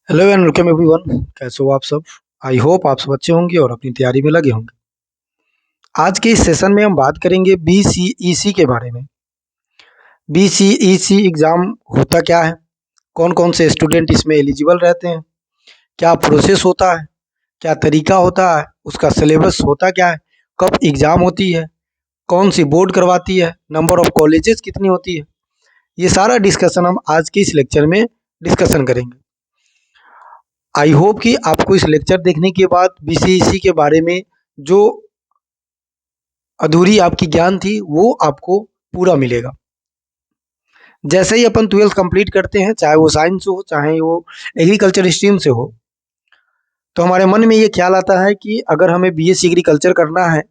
Hello and welcome everyone. कैसे हो आप सब? आई होप आप सब अच्छे होंगे और अपनी तैयारी में लगे होंगे। आज के इस सेशन में हम बात करेंगे बीसीईसी के बारे में। बीसीईसी एग्ज़ाम होता क्या है, कौन कौन से स्टूडेंट इसमें एलिजिबल रहते हैं, क्या प्रोसेस होता है, क्या तरीका होता है, उसका सिलेबस होता क्या है, कब एग्ज़ाम होती है, कौन सी बोर्ड करवाती है, नंबर ऑफ कॉलेजेस कितनी होती है, ये सारा डिस्कशन हम आज के इस लेक्चर में डिस्कशन करेंगे। आई होप कि आपको इस लेक्चर देखने के बाद बीसीईसी के बारे में जो अधूरी आपकी ज्ञान थी वो आपको पूरा मिलेगा। जैसे ही अपन ट्वेल्थ कंप्लीट करते हैं, चाहे वो साइंस हो चाहे वो एग्रीकल्चर स्ट्रीम से हो, तो हमारे मन में ये ख्याल आता है कि अगर हमें बीएससी एग्रीकल्चर करना है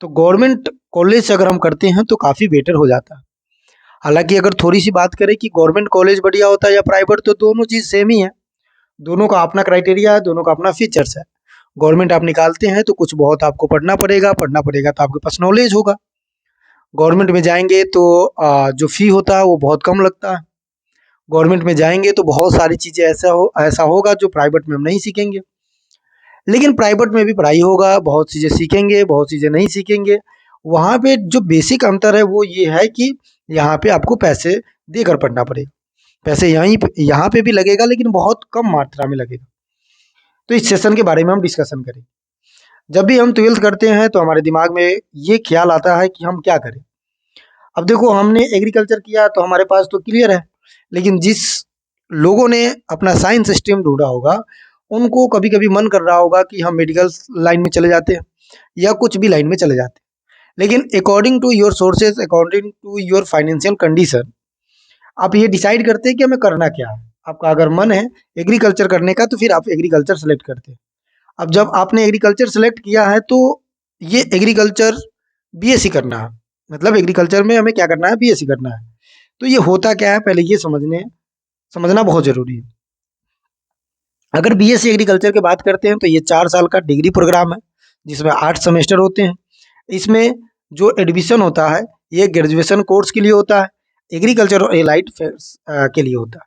तो गवर्नमेंट कॉलेज से अगर हम करते हैं तो काफ़ी बेटर हो जाता है। हालांकि अगर थोड़ी सी बात करें कि गवर्नमेंट कॉलेज बढ़िया होता है या प्राइवेट, तो दोनों चीज़ सेम ही है। दोनों का अपना क्राइटेरिया है, दोनों का अपना फीचर्स है। गवर्नमेंट आप निकालते हैं तो कुछ बहुत आपको पढ़ना पड़ेगा तो आपके पास नॉलेज होगा। गवर्नमेंट में जाएंगे तो जो फ़ी होता है वो बहुत कम लगता है। गवर्नमेंट में जाएंगे तो बहुत सारी चीज़ें ऐसा होगा जो प्राइवेट में हम नहीं सीखेंगे। लेकिन प्राइवेट में भी पढ़ाई होगा, बहुत चीज़ें सीखेंगे, बहुत चीज़ें नहीं सीखेंगे। वहाँ पे जो बेसिक अंतर है वो ये है कि यहाँ पे आपको पैसे देकर पढ़ना पड़ेगा। पैसे यहाँ पे भी लगेगा, लेकिन बहुत कम मात्रा में लगेगा। तो इस सेशन के बारे में हम डिस्कशन करेंगे। जब भी हम ट्वेल्थ करते हैं तो हमारे दिमाग में ये ख्याल आता है कि हम क्या करें। अब देखो, हमने एग्रीकल्चर किया तो हमारे पास तो क्लियर है, लेकिन जिस लोगों ने अपना साइंस स्ट्रीम ढूंढा होगा, उनको कभी कभी मन कर रहा होगा कि हम मेडिकल लाइन में चले जाते हैं या कुछ भी लाइन में चले जाते हैं। लेकिन according to your sources, according to your financial condition, आप ये डिसाइड करते हैं कि हमें करना क्या है। आपका अगर मन है एग्रीकल्चर करने का तो फिर आप एग्रीकल्चर सेलेक्ट करते हैं। अब जब आपने एग्रीकल्चर सेलेक्ट किया है तो ये एग्रीकल्चर बीएससी करना है, मतलब एग्रीकल्चर में हमें क्या करना है, बीएससी करना है। तो ये होता क्या है, पहले ये समझना बहुत ज़रूरी है। अगर बीएससी एग्रीकल्चर की बात करते हैं तो ये 4 साल का डिग्री प्रोग्राम है, जिसमें 8 सेमेस्टर होते हैं। इसमें जो एडमिशन होता है ये ग्रेजुएशन कोर्स के लिए होता है, एग्रीकल्चर और एलाइड के लिए होता है।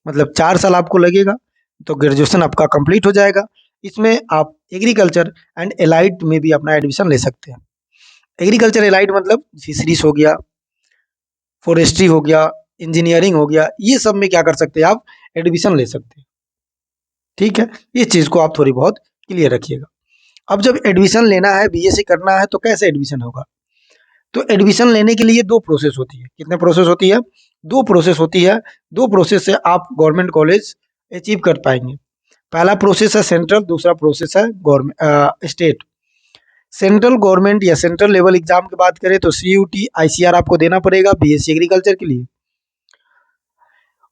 मतलब 4 साल आपको लगेगा तो ग्रेजुएशन आपका कंप्लीट हो जाएगा। इसमें आप एग्रीकल्चर एंड एलाइड में भी अपना एडमिशन ले सकते हैं। एग्रीकल्चर एलाइड मतलब फिशरीज हो गया, फॉरेस्ट्री हो गया, इंजीनियरिंग हो गया, ये सब में क्या कर सकते हैं, आप एडमिशन ले सकते हैं। ठीक है, इस चीज़ को आप थोड़ी बहुत क्लियर रखिएगा। अब जब एडमिशन लेना है, बीएससी करना है, तो कैसे एडमिशन होगा? तो एडमिशन लेने के लिए दो प्रोसेस होती है। कितने प्रोसेस होती है? दो प्रोसेस होती है। दो प्रोसेस से आप गवर्नमेंट कॉलेज अचीव कर पाएंगे। पहला प्रोसेस है सेंट्रल, दूसरा प्रोसेस है गवर्नमेंट स्टेट। सेंट्रल गवर्नमेंट या सेंट्रल लेवल एग्जाम की बात करें तो सीयूटी आईसीआर आपको देना पड़ेगा बीएससी एग्रीकल्चर के लिए।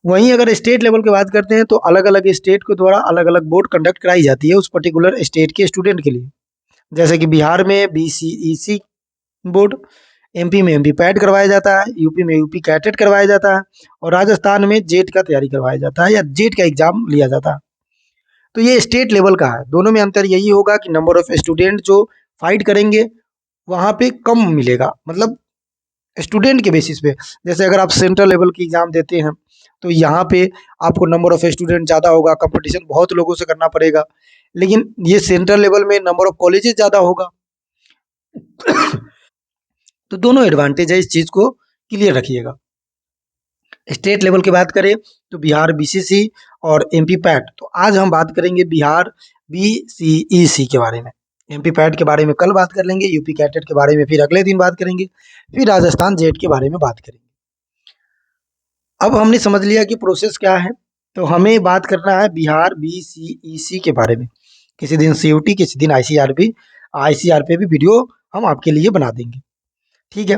वहीं अगर स्टेट लेवल की बात करते हैं तो अलग अलग स्टेट के द्वारा अलग अलग बोर्ड कंडक्ट कराई जाती है उस पर्टिकुलर स्टेट के स्टूडेंट के लिए। जैसे कि बिहार में बीसीईसी बोर्ड, एमपी में एमपी पैट करवाया जाता है, यूपी में यूपी कैटेट करवाया जाता है, और राजस्थान में जेट का तैयारी करवाया जाता है या जेट का एग्जाम लिया जाता है। तो ये स्टेट लेवल का है। दोनों में अंतर यही होगा कि नंबर ऑफ स्टूडेंट जो फाइट करेंगे वहाँ पे कम मिलेगा, मतलब स्टूडेंट के बेसिस पे। जैसे अगर आप सेंट्रल लेवल की एग्ज़ाम देते हैं तो यहाँ पे आपको नंबर ऑफ स्टूडेंट ज़्यादा होगा, कंपटीशन बहुत लोगों से करना पड़ेगा। लेकिन ये सेंट्रल लेवल में नंबर ऑफ कॉलेजेस ज़्यादा होगा। तो दोनों एडवांटेज है, इस चीज़ को क्लियर रखिएगा। स्टेट लेवल की बात करें तो बिहार बीसीसी और एमपी पैट। तो आज हम बात करेंगे बिहार बीसीईसी के बारे में। एमपी पैट के बारे में कल बात कर लेंगे, यूपी कैटेट के बारे में फिर अगले दिन बात करेंगे, फिर राजस्थान जेट के बारे में बात करेंगे। अब हमने समझ लिया कि प्रोसेस क्या है, तो हमें बात करना है बिहार बीसीईसी के बारे में। किसी दिन सीयूटी, किसी दिन आईसीआरपी। आईसीआरपी भी वीडियो हम आपके लिए बना देंगे। ठीक है,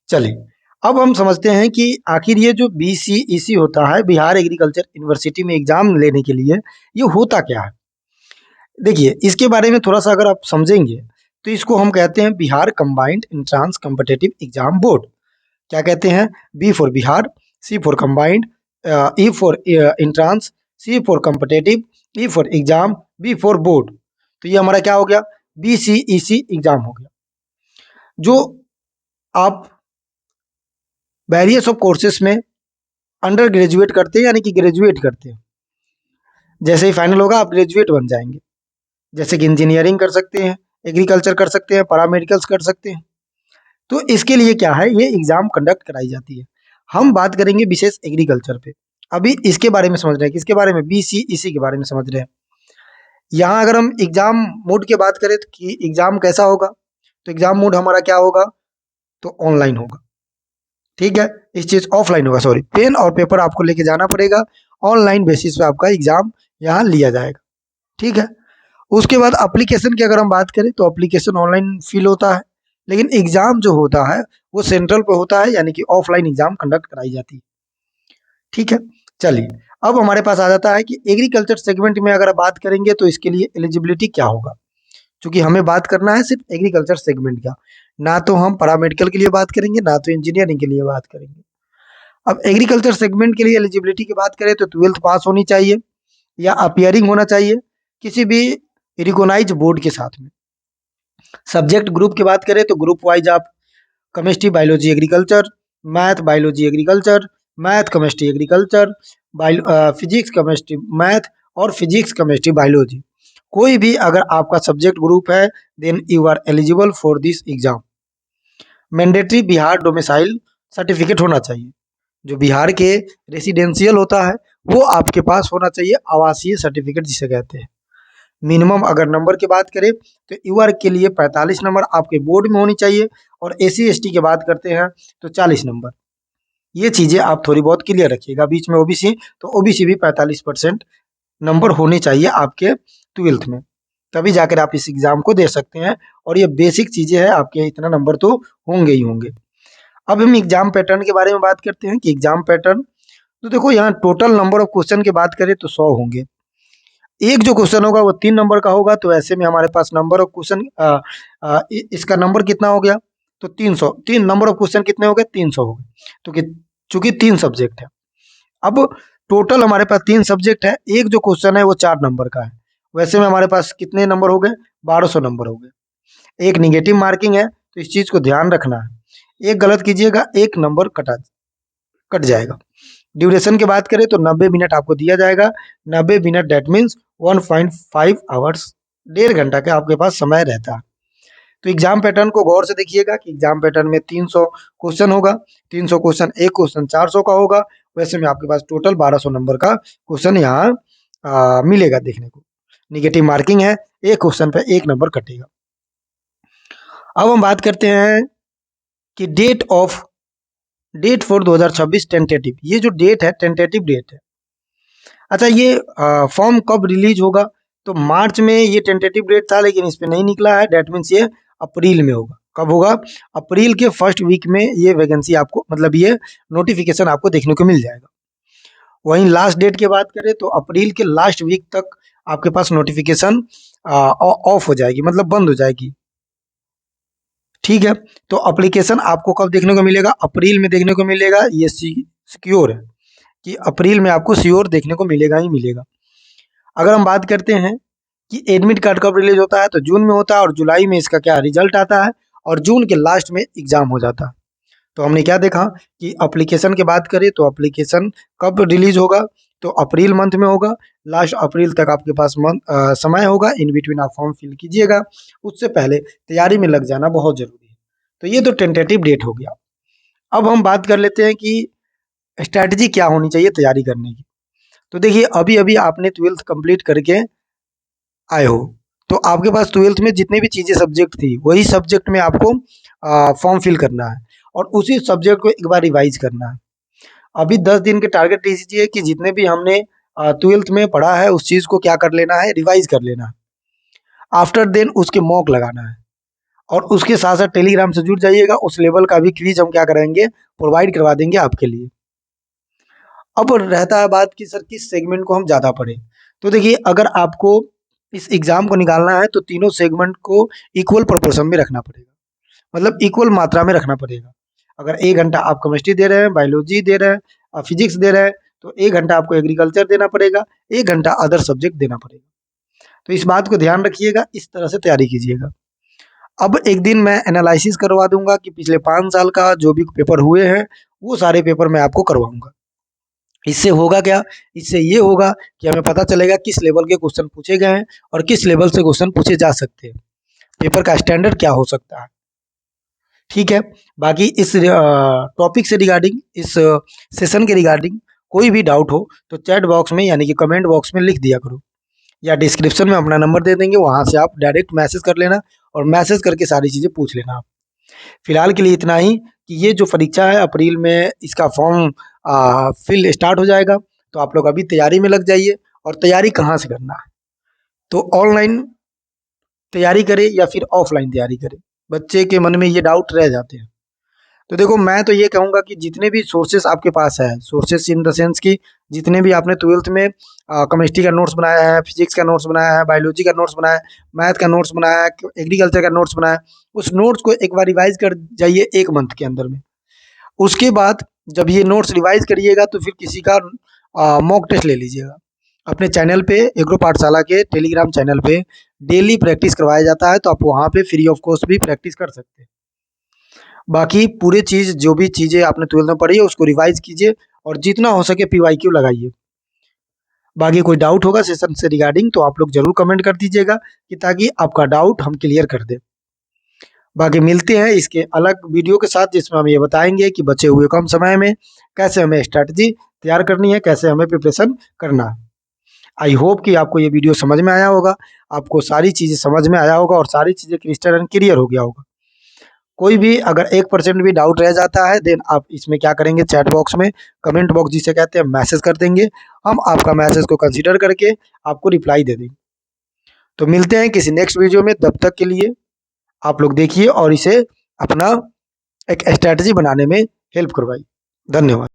चलिए अब हम समझते हैं कि आखिर ये जो बीसीईसी होता है, बिहार एग्रीकल्चर यूनिवर्सिटी में एग्जाम लेने के लिए, ये होता क्या है। देखिए, इसके बारे में थोड़ा सा अगर आप समझेंगे तो इसको हम कहते हैं Bihar combined entrance competitive exam board. क्या कहते हैं? B for Bihar, C for combined, E for entrance, C for competitive, E for exam, B for board. तो ये हमारा क्या हो गया? बीसीईसी एग्जाम हो गया। जो आप वेरियस ऑफ कोर्सेस में अंडर ग्रेजुएट करते हैं, यानी कि ग्रेजुएट करते हैं। जैसे ही फाइनल होगा आप ग्रेजुएट बन जाएंगे। जैसे कि इंजीनियरिंग कर सकते हैं, एग्रीकल्चर कर सकते हैं, पैरामेडिकल्स कर सकते हैं। तो इसके लिए क्या है, ये एग्जाम कंडक्ट कराई जाती है। हम बात करेंगे विशेष एग्रीकल्चर पे। अभी इसके बारे में समझ रहे हैं, किसके बारे में, BCEC के बारे में समझ रहे हैं। यहाँ अगर हम एग्जाम मोड की बात करें तो कि एग्जाम कैसा होगा, तो एग्जाम मोड हमारा क्या होगा, तो ऑनलाइन होगा। ठीक है, इस चीज ऑफलाइन होगा, सॉरी, पेन और पेपर आपको लेके जाना पड़ेगा। ऑनलाइन बेसिस पे आपका एग्जाम यहाँ लिया जाएगा। ठीक है, उसके बाद एप्लीकेशन की अगर हम बात करें तो एप्लीकेशन ऑनलाइन फिल होता है, लेकिन एग्जाम जो होता है वो सेंट्रल पे होता है, यानी कि ऑफलाइन एग्जाम कंडक्ट कराई जाती है। ठीक है, चलिए अब हमारे पास आ जाता है कि एग्रीकल्चर सेगमेंट में अगर बात करेंगे तो इसके लिए एलिजिबिलिटी क्या होगा। क्योंकि हमें बात करना है सिर्फ एग्रीकल्चर सेगमेंट का, ना तो हम पैरामेडिकल के लिए बात करेंगे, ना तो इंजीनियरिंग के लिए बात करेंगे। अब एग्रीकल्चर सेगमेंट के लिए एलिजिबिलिटी की बात करें तो 12th पास होनी चाहिए या अपियरिंग होना चाहिए किसी भी रिकोगनाइज बोर्ड के साथ में। सब्जेक्ट ग्रुप की बात करें तो ग्रुप वाइज आप chemistry biology agriculture, math biology agriculture, math chemistry agriculture, physics chemistry math, और फिजिक्स केमिस्ट्री बायोलॉजी, कोई भी अगर आपका सब्जेक्ट ग्रुप है then you are eligible for this exam. Mandatory Bihar domicile certificate होना चाहिए, जो बिहार के रेसिडेंशियल होता है वो आपके पास होना चाहिए, आवासीय सर्टिफिकेट जिसे कहते हैं। मिनिमम अगर नंबर की बात करें तो यूआर के लिए 45 नंबर आपके बोर्ड में होनी चाहिए, और SC ST की बात करते हैं तो 40 नंबर। ये चीज़ें आप थोड़ी बहुत क्लियर रखिएगा। बीच में OBC, तो OBC भी 45% नंबर होने चाहिए आपके 12th में, तभी जाकर आप इस एग्ज़ाम को दे सकते हैं। और ये बेसिक चीज़ें हैं, आपके इतना नंबर तो होंगे ही होंगे। अब हम एग्जाम पैटर्न के बारे में बात करते हैं कि एग्जाम पैटर्न, तो देखो यहाँ टोटल नंबर ऑफ क्वेश्चन की बात करें तो 100 होंगे। एक जो क्वेश्चन होगा वो 3 नंबर का होगा, तो ऐसे में हमारे पास नंबर ऑफ क्वेश्चन, इसका नंबर कितना हो गया, तो 300। तीन नंबर ऑफ क्वेश्चन कितने हो गए, 300 हो गए। तो चूंकि 3 सब्जेक्ट है, अब टोटल हमारे पास 3 सब्जेक्ट है, एक जो क्वेश्चन है वो 4 नंबर का है। वैसे में हमारे पास कितने नंबर हो गए, 1200 नंबर हो गए। एक निगेटिव मार्किंग है, तो इस चीज को ध्यान रखना है, एक गलत कीजिएगा 1 नंबर कट जाएगा। ड्यूरेशन की बात करें तो 90 मिनट आपको दिया जाएगा। 90 मिनट डेट मीन्स 1.5 आवर्स, 1.5 घंटा का आपके पास समय रहता है। तो एग्जाम पैटर्न को गौर से देखिएगा कि एग्जाम पैटर्न में 300 क्वेश्चन होगा। 300 क्वेश्चन, एक क्वेश्चन 400 का होगा। वैसे में आपके पास टोटल 1200 नंबर का क्वेश्चन यहाँ मिलेगा देखने को। निगेटिव मार्किंग है, एक क्वेश्चन पे 1 नंबर कटेगा। अब हम बात करते हैं कि डेट फॉर 2026 टेंटेटिव, ये जो डेट है टेंटेटिव डेट है। अच्छा, ये फॉर्म कब रिलीज होगा, तो मार्च में ये टेंटेटिव डेट था, लेकिन इस पे नहीं निकला है। डेट मीन्स ये अप्रैल में होगा। कब होगा, अप्रैल के फर्स्ट वीक में ये वैकेंसी आपको, मतलब ये नोटिफिकेशन आपको देखने को मिल जाएगा। वहीं लास्ट डेट की बात करें तो अप्रैल के लास्ट वीक तक आपके पास नोटिफिकेशन ऑफ हो जाएगी, मतलब बंद हो जाएगी। ठीक है, तो अप्लीकेशन आपको कब देखने को मिलेगा, अप्रैल में देखने को मिलेगा, ये सिक्योर है कि अप्रैल में आपको श्योर देखने को मिलेगा ही मिलेगा। अगर हम बात करते हैं कि एडमिट कार्ड कब रिलीज होता है, तो जून में होता है, और जुलाई में इसका क्या रिजल्ट आता है, और जून के लास्ट में एग्जाम हो जाता है। तो हमने क्या देखा कि एप्लीकेशन की बात करें तो एप्लीकेशन कब रिलीज होगा, तो अप्रैल मंथ में होगा। लास्ट अप्रैल तक आपके पास समय होगा, इन बिटवीन आप फॉर्म फिल कीजिएगा। उससे पहले तैयारी में लग जाना बहुत जरूरी है। तो ये तो टेंटेटिव डेट हो गया। अब हम बात कर लेते हैं कि स्ट्रैटेजी क्या होनी चाहिए तैयारी करने की। तो देखिए, अभी अभी आपने 12th कंप्लीट करके आए हो, तो आपके पास 12th में जितने भी चीज़ें सब्जेक्ट थी वही सब्जेक्ट में आपको फॉर्म फिल करना है, और उसी सब्जेक्ट को एक बार रिवाइज करना है। अभी 10 दिन के टारगेट दीजिए कि जितने भी हमने 12th में पढ़ा है उस चीज़ को क्या कर लेना है, रिवाइज कर लेना है। आफ्टर देन उसके मॉक लगाना है, और उसके साथ साथ टेलीग्राम से जुड़ जाइएगा। उस लेवल का भी क्विज हम क्या कराएंगे, प्रोवाइड करवा देंगे आपके लिए। अब रहता है बात कि सर किस सेगमेंट को हम ज़्यादा पढ़ें। तो देखिए, अगर आपको इस एग्ज़ाम को निकालना है तो तीनों सेगमेंट को इक्वल प्रोपोर्शन में रखना पड़ेगा, मतलब इक्वल मात्रा में रखना पड़ेगा। अगर 1 घंटा आप केमिस्ट्री दे रहे हैं, बायोलॉजी दे रहे हैं, फिजिक्स दे रहे हैं, तो 1 घंटा आपको एग्रीकल्चर देना पड़ेगा, 1 घंटा अदर सब्जेक्ट देना पड़ेगा। तो इस बात को ध्यान रखिएगा, इस तरह से तैयारी कीजिएगा। अब एक दिन मैं एनालिसिस करवा दूंगा कि पिछले 5 साल का जो भी पेपर हुए हैं वो सारे पेपर मैं आपको करवाऊंगा। इससे होगा क्या? इससे ये होगा कि हमें पता चलेगा किस लेवल के क्वेश्चन पूछे गए हैं और किस लेवल से क्वेश्चन पूछे जा सकते हैं, पेपर का स्टैंडर्ड क्या हो सकता है। ठीक है। बाकी इस टॉपिक से रिगार्डिंग, इस सेशन के रिगार्डिंग कोई भी डाउट हो तो चैट बॉक्स में यानी कि कमेंट बॉक्स में लिख दिया करो, या डिस्क्रिप्शन में अपना नंबर दे देंगे, वहाँ से आप डायरेक्ट मैसेज कर लेना और मैसेज करके सारी चीज़ें पूछ लेना आप। फिलहाल के लिए इतना ही कि ये जो परीक्षा है अप्रैल में इसका फॉर्म फिल स्टार्ट हो जाएगा, तो आप लोग अभी तैयारी में लग जाइए। और तैयारी कहाँ से करना है, तो ऑनलाइन तैयारी करें या फिर ऑफलाइन तैयारी करें, बच्चे के मन में ये डाउट रह जाते हैं। तो देखो, मैं तो ये कहूँगा कि जितने भी सोर्सेस आपके पास है, सोर्सेस इन द सेंस कि जितने भी आपने ट्वेल्थ में केमिस्ट्री का नोट्स बनाया है, फिजिक्स का नोट्स बनाया है, बायोलॉजी का नोट्स बनाया है, मैथ का नोट्स बनाया है, एग्रीकल्चर का नोट्स बनाया है, उस नोट्स को एक बार रिवाइज कर जाइए 1 मंथ के अंदर में। उसके बाद जब ये नोट्स रिवाइज करिएगा तो फिर किसी का मॉक टेस्ट ले लीजिएगा। अपने चैनल पे, एग्रो पाठशाला के टेलीग्राम चैनल पे डेली प्रैक्टिस करवाया जाता है, तो आप वहाँ पे फ्री ऑफ कॉस्ट भी प्रैक्टिस कर सकते हैं। बाकी पूरी चीज़, जो भी चीज़ें आपने ट्वेल्थ में पढ़ी है उसको रिवाइज कीजिए और जितना हो सके पीवाईक्यू लगाइए। बाकी कोई डाउट होगा सेशन से रिगार्डिंग तो आप लोग जरूर कमेंट कर दीजिएगा, कि ताकि आपका डाउट हम क्लियर कर दें। बाकी मिलते हैं इसके अलग वीडियो के साथ, जिसमें हम ये बताएंगे कि बचे हुए कम समय में कैसे हमें स्ट्रैटेजी तैयार करनी है, कैसे हमें प्रिपरेशन करना है। आई होप कि आपको ये वीडियो समझ में आया होगा, आपको सारी चीज़ें समझ में आया होगा और सारी चीज़ें क्रिस्टल एंड क्लियर हो गया होगा। कोई भी अगर 1% भी डाउट रह जाता है, देन आप इसमें क्या करेंगे, चैट बॉक्स में, कमेंट बॉक्स जिसे कहते हैं, मैसेज कर देंगे। हम आपका मैसेज को कंसीडर करके आपको रिप्लाई दे देंगे। तो मिलते हैं किसी नेक्स्ट वीडियो में, तब तक के लिए आप लोग देखिए और इसे अपना एक स्ट्रैटेजी बनाने में हेल्प करवाइए। धन्यवाद।